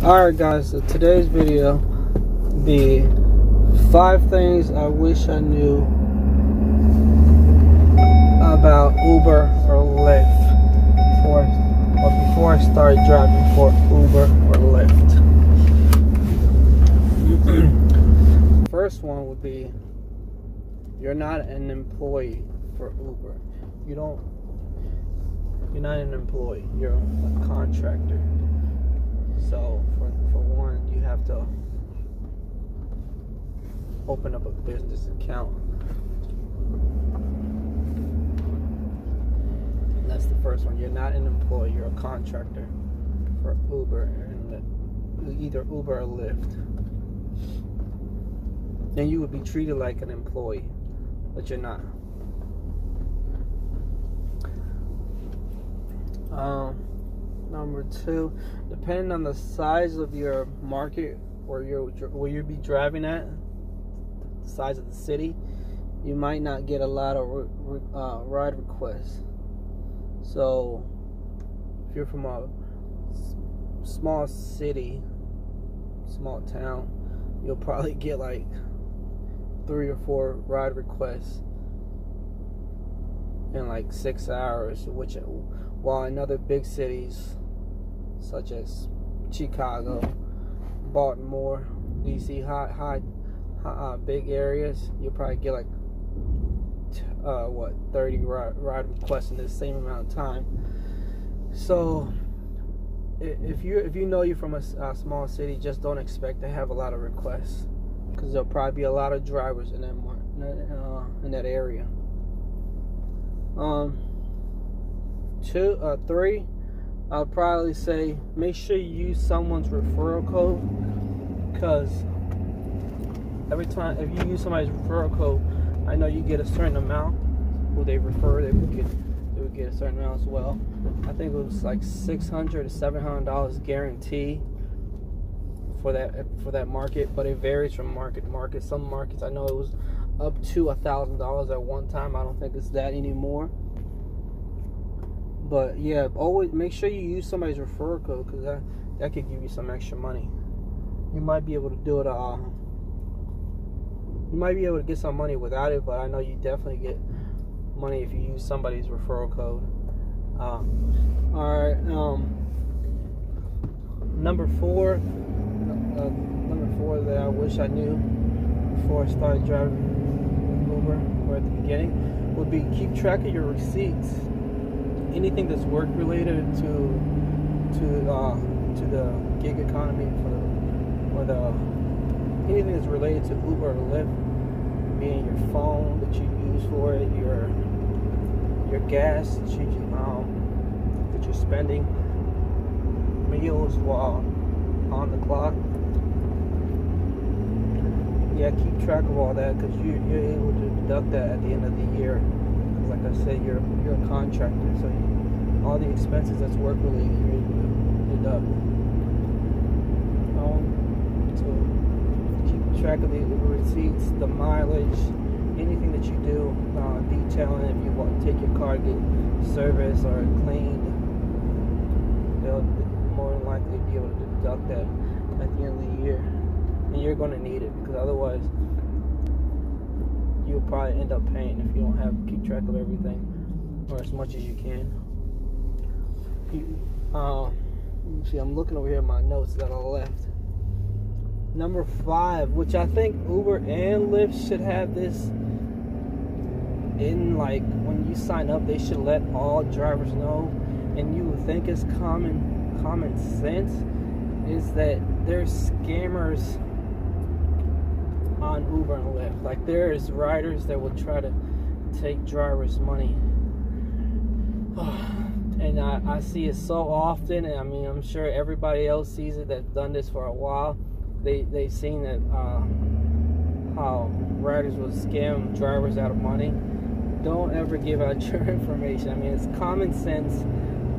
Alright guys, so today's video be 5 things I wish I knew about Uber or Lyft before I started driving for Uber or Lyft. First one would be, you're not an employee for Uber. You're not an employee, you're a contractor. So for one, you have to open up a business account. And that's the first one. You're not an employee, you're a contractor for Uber, and either Uber or Lyft. Then you would be treated like an employee, but you're not. Number 2, depending on the size of your market where you'll be driving at, the size of the city, you might not get a lot of ride requests. So if you're from a small city, small town, you'll probably get like 3 or 4 ride requests in like 6 hours, while in other big cities such as Chicago, Baltimore, DC, big areas, you'll probably get like 30 ride requests in the same amount of time. So if you know you're from a small city, just don't expect to have a lot of requests, because there'll probably be a lot of drivers in that area. 3, I'll probably say make sure you use someone's referral code, because every time if you use somebody's referral code, I know you get a certain amount. Who they refer, they would get a certain amount as well. I think it was like $600 to $700 guaranteed for that market, but it varies from market to market. Some markets, I know it was up to $1,000 at one time. I don't think it's that anymore. But yeah, always make sure you use somebody's referral code, because that could give you some extra money. You might be able to do it. You might be able to get some money without it, but I know you definitely get money if you use somebody's referral code. All right. Number 4 that I wish I knew before I started driving Uber, or at the beginning, would be keep track of your receipts. Anything that's work related to the gig economy, anything that's related to Uber or Lyft, being your phone that you use for it, your gas that you're spending, meals while on the clock. Yeah, keep track of all that, because you're able to deduct that at the end of the year. Like I said, you're a contractor, so all the expenses that's work related, you're able to deduct. So keep track of the receipts, the mileage, anything that you do, detailing. If you want to take your car to get service or cleaned, they'll more than likely be able to deduct that at the end of the year, and you're going to need it, because otherwise you'll probably end up paying if you don't keep track of everything, or as much as you can. See, I'm looking over here at my notes that I left. Number 5, which I think Uber and Lyft should have this in, like, when you sign up, they should let all drivers know, and you would think it's common sense, is that there's scammers on Uber and Lyft. Like, there's riders that will try to take drivers' money. And I see it so often, and I mean, I'm sure everybody else sees it that's done this for a while. They've seen that how riders will scam drivers out of money. Don't ever give out your information. I mean, it's common sense,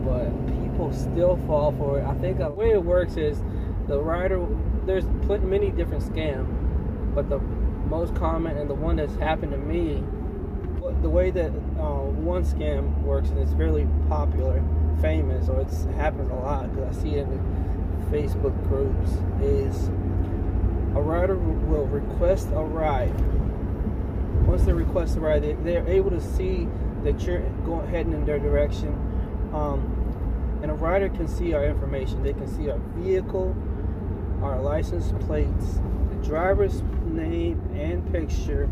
but people still fall for it. I think the way it works is the rider, there's many different scams, but the most common and the one that's happened to me the way that one scam works, and it's really popular, famous, or it happens a lot because I see it in the Facebook groups, is a rider will request a ride. Once they request a ride, they're able to see that you're heading in their direction, and a rider can see our information. They can see our vehicle, our license plates, the driver's name and picture,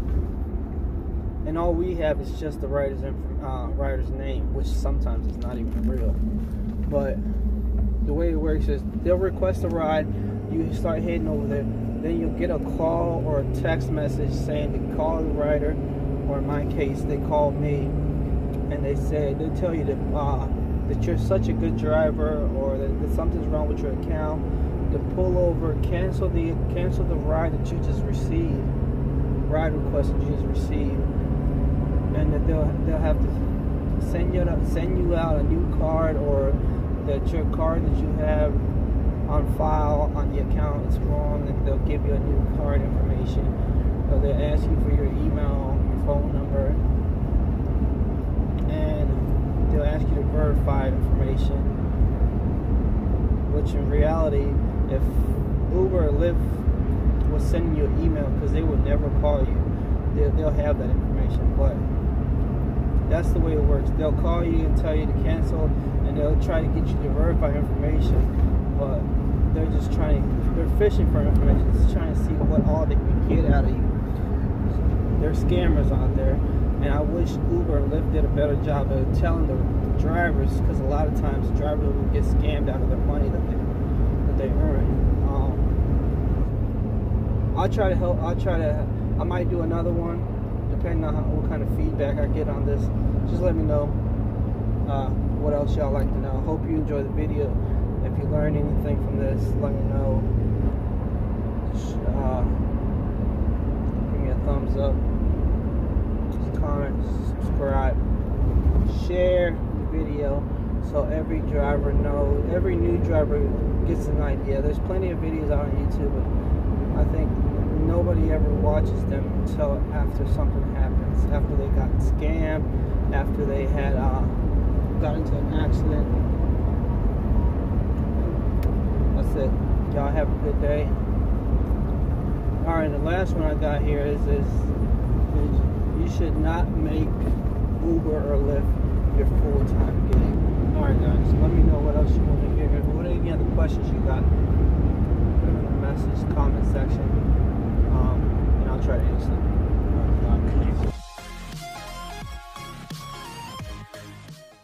and all we have is just the rider's name, which sometimes is not even real. But the way it works is they'll request a ride, you start heading over there, then you'll get a call or a text message saying to call the rider, or in my case, they called me, and they'll tell you that you're such a good driver, or that something's wrong with your account, to pull over, cancel the ride that you just received, ride request that you just received, and that they'll have to send you out a new card, or that your card that you have on file on the account is wrong, and they'll give you a new card information. So they'll ask you for your email, your phone number, and they'll ask you to verify information, which in reality, if Uber or Lyft was sending you an email, because they would never call you, they'll have that information. But that's the way it works. They'll call you and tell you to cancel, and they'll try to get you to verify information, but they're fishing for information, just trying to see what all they can get out of you. There's scammers out there, and I wish Uber and Lyft did a better job of telling the drivers, because a lot of times drivers will get scammed out of their money that they earn. I'll try to help. I might do another one, depending on what kind of feedback I get on this. Just let me know what else y'all like to know. Hope you enjoy the video. If you learned anything from this, let me know. Give me a thumbs up, comment, subscribe, share the video, so every driver knows, every new driver gets an idea. There's plenty of videos out on YouTube, but I think nobody ever watches them until after something happens, after they got scammed, after they had got into an accident. That's it. Y'all have a good day. Alright, the last one I got here is you should not make Uber or Lyft your full-time gig. Alright guys, let me know what else you want to hear. What are any other questions you got? Put them in the message comment section, and I'll try to answer them.